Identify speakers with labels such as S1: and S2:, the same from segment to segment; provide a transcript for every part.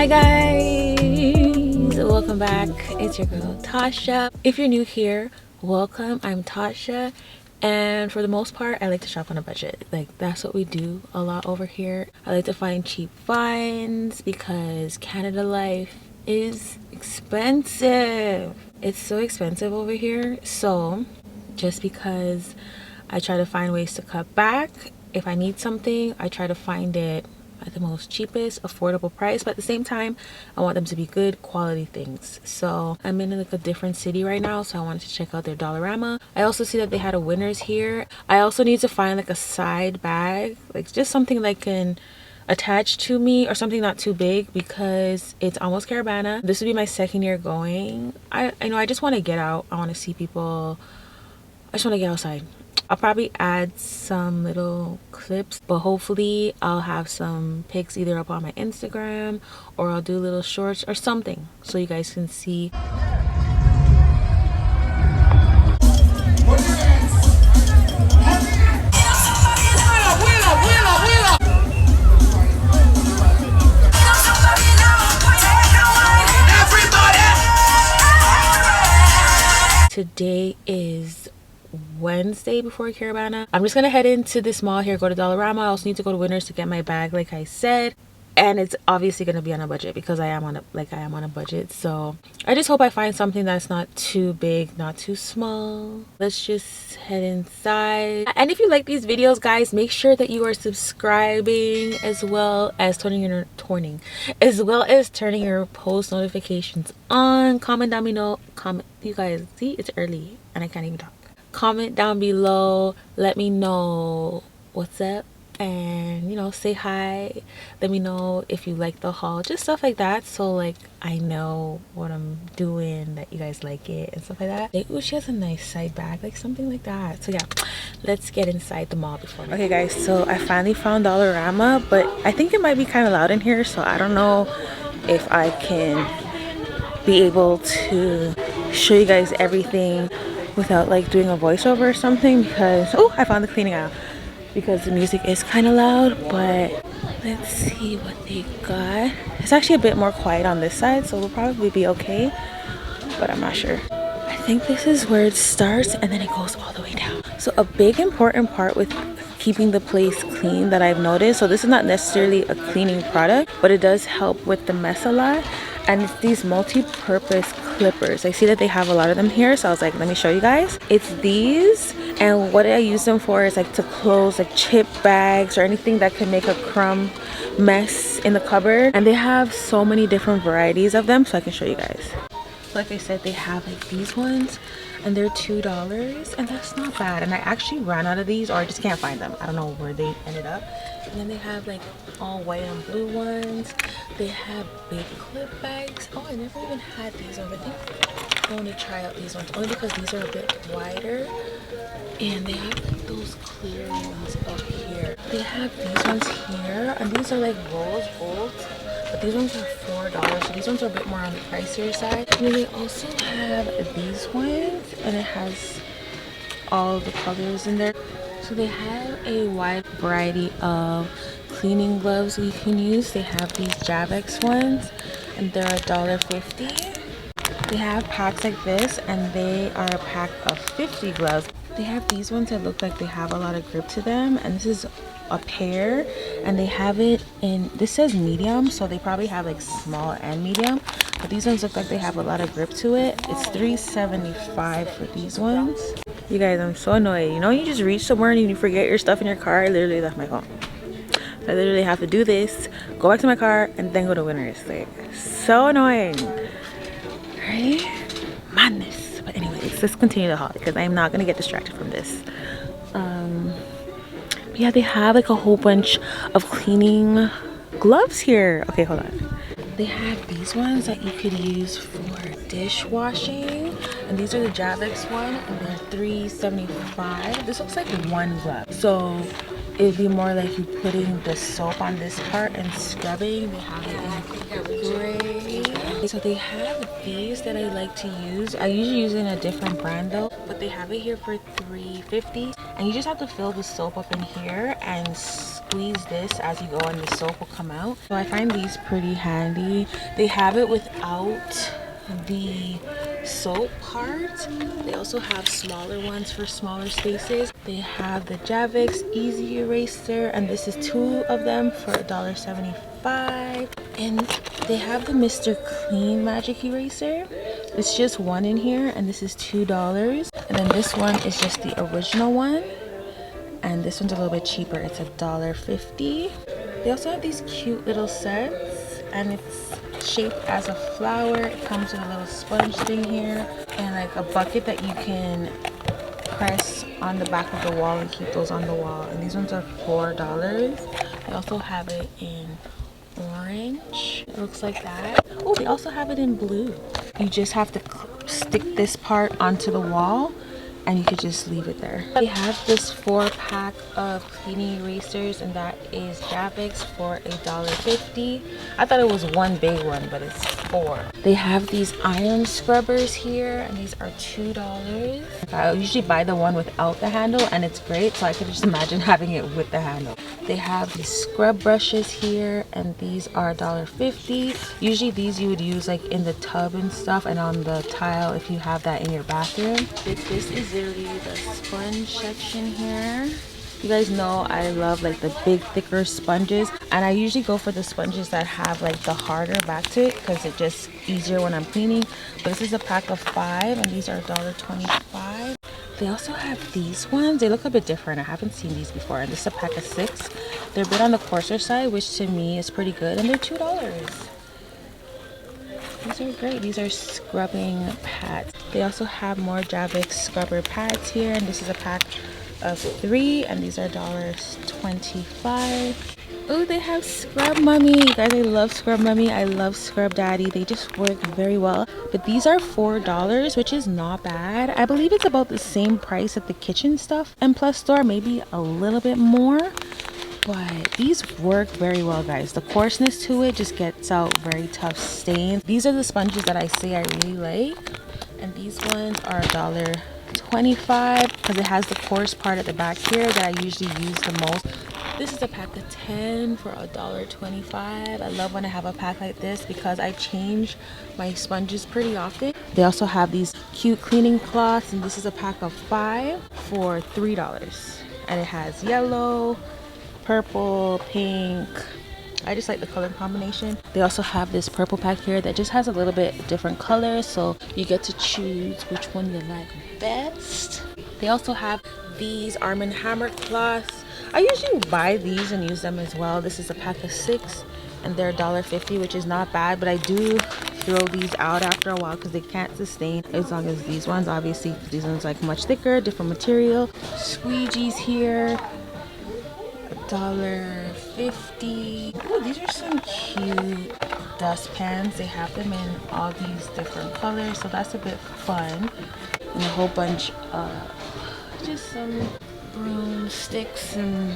S1: Hi guys, welcome back. It's your girl Tasha. If you're new here, welcome. I'm Tasha, and for the most part I like to shop on a budget. Like, that's what we do a lot over here. I like to find cheap finds because Canada life is expensive. It's so expensive over here. So just because I try to find ways to cut back, if I need something I try to find it at the most cheapest affordable price, but at the same time I want them to be good quality things. So I'm in like a different city right now, so I wanted to check out their Dollarama. I also see that they had a Winners here. I also need to find like a side bag, like just something that can attach to me or something not too big because it's almost Caravana. This will be my second year going. I know I just want to get out. I want to see people. I just want to get outside. I'll probably add some little clips, but hopefully I'll have some pics either up on my Instagram or I'll do little shorts or something so you guys can see. Today is Wednesday before Caravana. I'm just gonna head into this mall here, go to Dollarama. I also need to go to Winners to get my bag like I said, and it's obviously gonna be on a budget because I am on a budget. So I just hope I find something that's not too big, not too small. Let's just head inside. And if you like these videos, guys, make sure that you are subscribing as well as turning your post notifications on. Comment down below. You guys, see, it's early and I can't even talk. Comment down below, let me know what's up, and say hi. Let me know if you like the haul, just stuff like that, so like I know what I'm doing, that you guys like it and stuff like that. Like, oh, she has a nice side bag, like something like that. So yeah, let's get inside the mall before okay guys, so I finally found Dollarama, but I think it might be kind of loud in here, so I don't know if I can be able to show you guys everything without like doing a voiceover or something, because oh, I found the cleaning aisle because the music is kind of loud. But let's see what they got. It's actually a bit more quiet on this side, so we'll probably be okay, but I'm not sure. I think this is where it starts and then it goes all the way down. So a big important part with keeping the place clean that I've noticed, so this is not necessarily a cleaning product, but it does help with the mess a lot, and it's these multi-purpose clippers. I see that they have a lot of them here, so I was like, let me show you guys. It's these, and what I use them for is like to close like chip bags or anything that can make a crumb mess in the cupboard. And they have so many different varieties of them, so I can show you guys. Like I said, they have like these ones and they're $2, and that's not bad. And I actually ran out of these, or I just can't find them. I don't know where they ended up. And then they have like all white and blue ones. They have big clip bags. Oh, I never even had these ones. I think I want to try out these ones only because these are a bit wider, and they have like those clear ones up here. They have these ones here, and these are like rose gold, but these ones are $4, so these ones are a bit more on the pricier side. And then they also have these ones, and it has all the colors in there. So they have a wide variety of cleaning gloves we can use. They have these Javex ones, and they're $1.50. They have packs like this, and they are a pack of 50 gloves. They have these ones that look like they have a lot of grip to them, and this is a pair, and they have it in, this says medium, so they probably have like small and medium, but these ones look like they have a lot of grip to it. It's $3.75 for these ones. You guys, I'm so annoyed. You just reach somewhere and you forget your stuff in your car. I literally left my phone. I literally have to do this, go back to my car, and then go to Winners. Like, so annoying, right? Madness. But anyways, let's continue the haul because I'm not gonna get distracted from this. Yeah, they have like a whole bunch of cleaning gloves here. Okay, hold on. They have these ones that you could use for dishwashing, and these are the Javex one, and they're $3.75. This looks like one glove, so it'd be more like you putting the soap on this part and scrubbing. They have it in gray. So they have these that I like to use. I usually use it in a different brand though, but they have it here for $3.50, and you just have to fill the soap up in here and squeeze this as you go and the soap will come out. So I find these pretty handy. They have it without the soap part. They also have smaller ones for smaller spaces. They have the Javix Easy Eraser, and this is 2 of them for $1.75. And they have the Mr. Clean Magic Eraser. It's just 1 in here, and this is $2. And then this one is just the original one, and this one's a little bit cheaper. It's $1.50. They also have these cute little sets, and it's shaped as a flower. It comes with a little sponge thing here and like a bucket that you can press on the back of the wall and keep those on the wall. And these ones are $4. They also have it in orange. It looks like that. Oh, they also have it in blue. You just have to stick this part onto the wall and you could just leave it there. They have this 4-pack of cleaning erasers, and that is Javix for $1.50. I thought it was one big one, but it's 4. They have these iron scrubbers here, and these are $2. I usually buy the one without the handle, and it's great, so I could just imagine having it with the handle. They have these scrub brushes here, and these are $1.50. Usually these you would use like in the tub and stuff, and on the tile if you have that in your bathroom. This is literally the sponge section here. You guys know I love like the big thicker sponges, and I usually go for the sponges that have like the harder back to it because it's just easier when I'm cleaning. But this is a pack of 5, and these are $1.25. They also have these ones. They look a bit different. I haven't seen these before, and this is a pack of 6. They're a bit on the coarser side, which to me is pretty good, and they're $2. These are great. These are scrubbing pads. They also have more Javix scrubber pads here, and this is a pack of 3, and these are $1.25. Oh, they have Scrub Mummy. You guys, I love Scrub Mummy. I love Scrub Daddy. They just work very well. But these are $4, which is not bad. I believe it's about the same price at the Kitchen Stuff and Plus store, maybe a little bit more. But these work very well, guys. The coarseness to it just gets out very tough stains. These are the sponges that I say I really like. And these ones are $1.25 because it has the coarse part at the back here that I usually use the most. This is a pack of 10 for $1.25. I love when I have a pack like this because I change my sponges pretty often. They also have these cute cleaning cloths, and this is a pack of 5 for $3. And it has yellow, purple, pink. I just like the color combination. They also have this purple pack here that just has a little bit different colors, so you get to choose which one you like best. They also have these Arm & Hammer cloths. I usually buy these and use them as well. This is a pack of 6, and they're $1.50, which is not bad, but I do throw these out after a while because they can't sustain as long as these ones. Obviously, these ones like much thicker, different material. Squeegees here, $1.50. Oh, these are some cute dustpans. They have them in all these different colors, so that's a bit fun. And a whole bunch of just some broomsticks and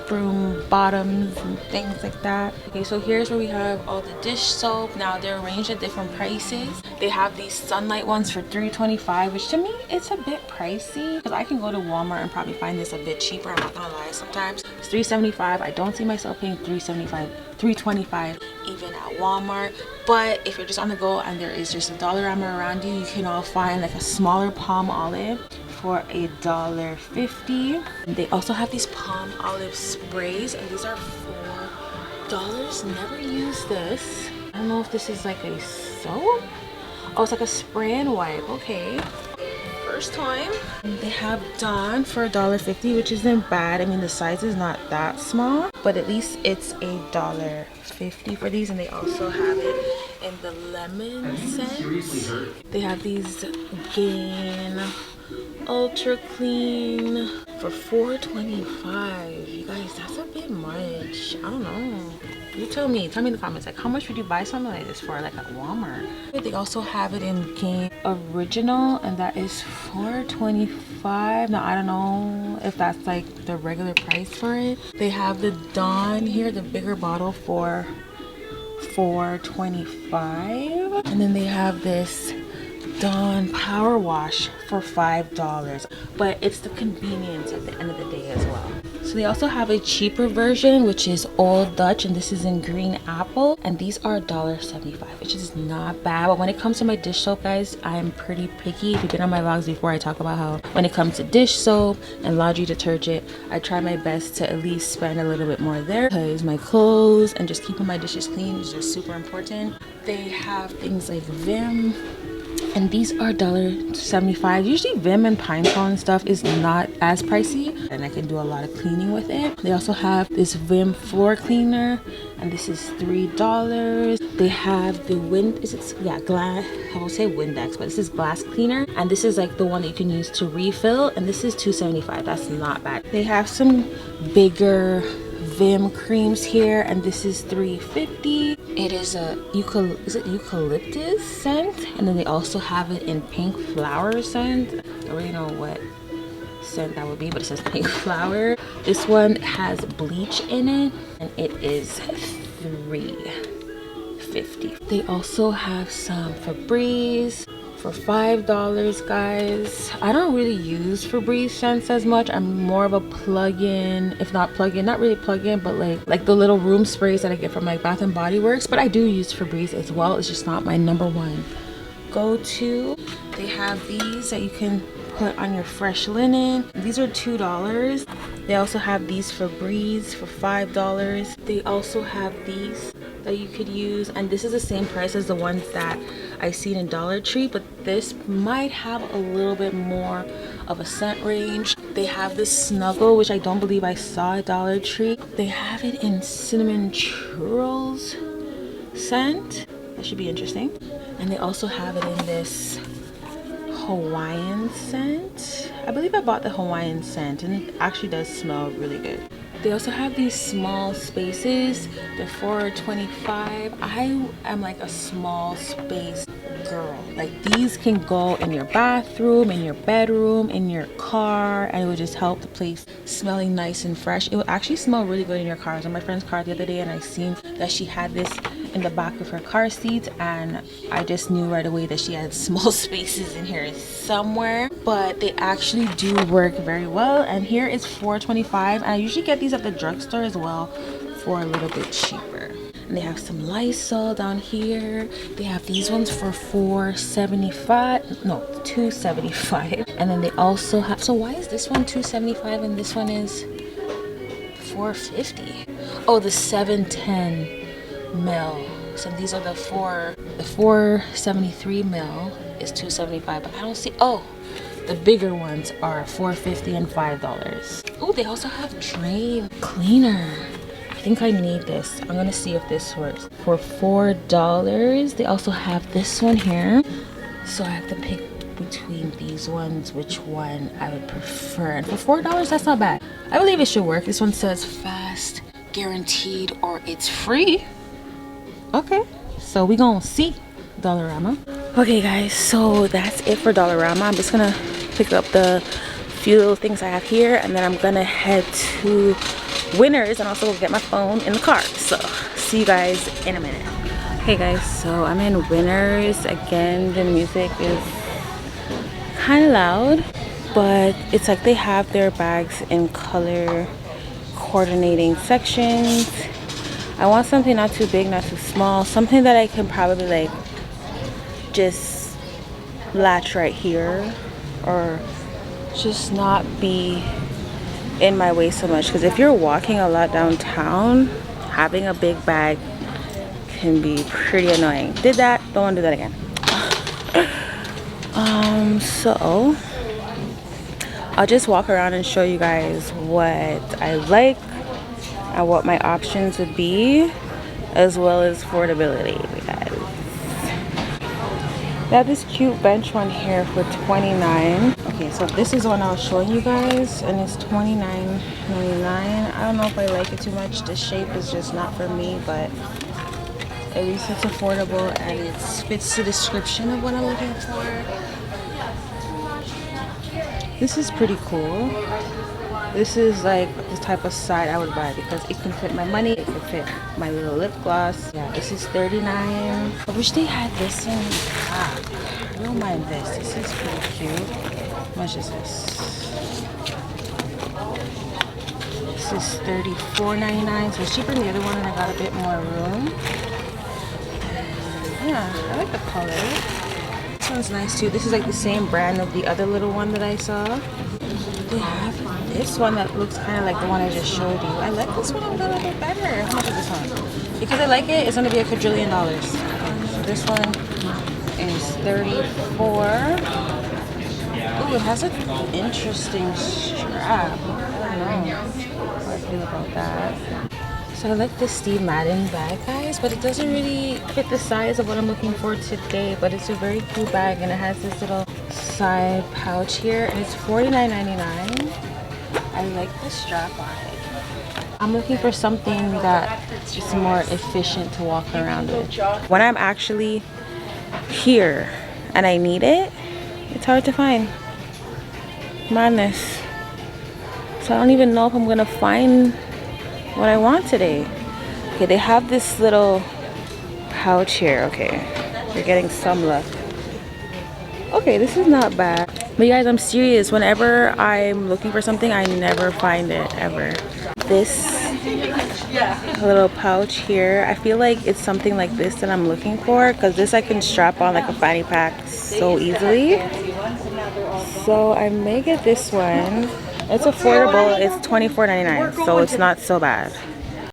S1: broom bottoms and things like that. Okay, so here's where we have all the dish soap. Now they're arranged at different prices. They have these Sunlight ones for $3.25, which to me it's a bit pricey because I can go to Walmart and probably find this a bit cheaper. I'm not gonna lie, sometimes it's $3.75. I don't see myself paying $3.25 even at Walmart. But if you're just on the go and there is just a Dollarama around you, you can all find like a smaller palm olive for $1.50. They also have these palm olive sprays, and these are $4. Never used this. I don't know if this is like a soap. Oh, it's like a spray and wipe. Okay, first time. They have Dawn for $1.50, which isn't bad. I mean, the size is not that small, but at least it's $1.50 for these. And they also have it in the lemon scent. They have these Gain Ultra Clean for $4.25. You guys, that's a bit much. I don't know. You tell me in the comments, like how much would you buy something like this for, like at Walmart? They also have it in Gain Original, and that is $4.25. Now I don't know if that's like the regular price for it. They have the Dawn here, the bigger bottle, for $4.25. And then they have this Dawn Power Wash for $5, but it's the convenience at the end of the day as well. So they also have a cheaper version, which is Old Dutch, and this is in green apple, and these are $1.75, which is not bad. But when it comes to my dish soap, guys, I'm pretty picky. If you've been on my vlogs before, I talk about how when it comes to dish soap and laundry detergent, I try my best to at least spend a little bit more there, because my clothes and just keeping my dishes clean is just super important. They have things like Vim, and these are $1.75. Usually Vim and Pine Sol and stuff is not as pricey, and I can do a lot of cleaning with it. They also have this Vim floor cleaner, and this is $3. They have the glass, I will say Windex, but this is glass cleaner, and this is like the one that you can use to refill, and this is $2.75. That's not bad. They have some bigger Vim creams here, and this is $3.50. It is a eucalyptus scent, and then they also have it in pink flower scent. I don't really know what scent that would be, but it says pink flower. This one has bleach in it, and it is $3.50. They also have some Febreze for $5, guys. I don't really use Febreze scents as much. I'm more of a plug-in, if not plug-in, not really plug-in, but like the little room sprays that I get from like Bath and Body Works. But I do use Febreze as well. It's just not my number one go-to. They have these that you can put on your fresh linen. These are $2. They also have these Febreze for $5. They also have these that you could use, and this is the same price as the ones that I seen in Dollar Tree, but this might have a little bit more of a scent range. They have this Snuggle, which I don't believe I saw at Dollar Tree. They have it in cinnamon churros scent. That should be interesting. And they also have it in this Hawaiian scent. I believe I bought the Hawaiian scent, and it actually does smell really good. They also have these small spaces. They're $4.25. I am like a small space girl. Like, these can go in your bathroom, in your bedroom, in your car, and it would just help the place smelling nice and fresh. It would actually smell really good in your car. I was on my friend's car the other day, and I seen that she had this in the back of her car seat, and I just knew right away that she had small spaces in here somewhere. But they actually do work very well, and here it's $4.25, and I usually get these at the drugstore as well for a little bit cheaper. And they have some Lysol down here. They have these ones for $2.75, and then they also have, so why is this one $2.75 and this one is $4.50? Oh, the 710 mil. So these are the 473 mil is $2.75, but I don't see, oh, the bigger ones are $4.50 and $5. Oh, they also have drain cleaner. I think I need this. I'm gonna see if this works. For $4, they also have this one here. So I have to pick between these ones, which one I would prefer. And for $4, that's not bad. I believe it should work. This one says fast, guaranteed, or it's free. Okay, so we gonna see Dollarama. Okay guys, so that's it for Dollarama. I'm just gonna pick up the few little things I have here, and then I'm gonna head to Winners and also get my phone in the car. So see you guys in a minute. Hey guys, so I'm in Winners again. The music is kind of loud, but it's like they have their bags in color coordinating sections. I want something not too big, not too small, something that I can probably like just latch right here, or just not be in my way so much, because if you're walking a lot downtown, having a big bag can be pretty annoying. Did that, don't want to do that again. So I'll just walk around and show you guys what I like and what my options would be, as well as affordability, because they have this cute bench one here for $29. Okay, so this is one I was showing you guys, and it's $29.99. I don't know if I like it too much. The shape is just not for me, but at least it's affordable and it fits the description of what I'm looking for. This is pretty cool. This is like the type of side I would buy because it can fit my money, it can fit my little lip gloss. Yeah, this is $39. I wish they had this in black. I don't mind this. This is pretty cute. How much is this? This is $34.99, so it's cheaper than the other one, and I got a bit more room. Yeah, I like the color. This one's nice too. This is like the same brand of the other little one that I saw. They have this one that looks kind of like the one I just showed you. I like this one a little bit better. How much is this one? Because I like it, it's going to be $1 quadrillion. Okay, so this one is $34. Ooh, it has an interesting strap. I don't know how I feel about that. So I like the Steve Madden bag, guys, but it doesn't really fit the size of what I'm looking for today. But it's a very cute bag, and it has this little side pouch here, and it's $49.99. I like the strap on it. I'm looking for something that is more efficient to walk around with. When I'm actually here and I need it, it's hard to find. Madness. So I don't even know if I'm gonna find what I want today. Okay, they have this little pouch here. Okay, we're getting some luck. Okay, this is not bad. But you guys, I'm serious. Whenever I'm looking for something, I never find it, ever. This little pouch here, I feel like it's something like this that I'm looking for, because this I can strap on like a fanny pack so easily. So I may get this one. It's affordable. It's $24.99, so it's not so bad.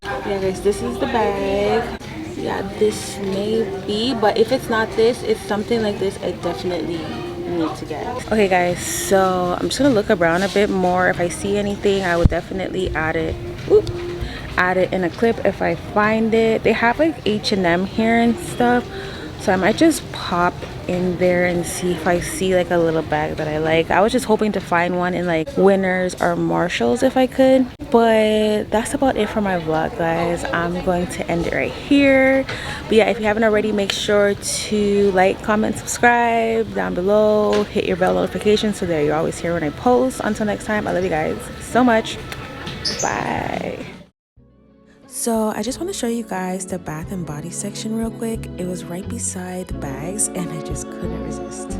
S1: Yeah, guys, this is the bag. Yeah, this may be, but if it's not this, it's something like this, I definitely need to get. Okay, guys, so I'm just gonna look around a bit more. If I see anything, I would definitely add it. Whoop, add it in a clip if I find it. They have like H&M here and stuff, so I might just pop in there and see if I see like a little bag that I like. I was just hoping to find one in like Winners or Marshalls if I could. But that's about it for my vlog, guys. I'm going to end it right here. But yeah, if you haven't already, make sure to like, comment, subscribe down below. Hit your bell notification so that you're always here when I post. Until next time, I love you guys so much. Bye. So I just want to show you guys the Bath and Body section real quick. It was right beside the bags and I just couldn't resist.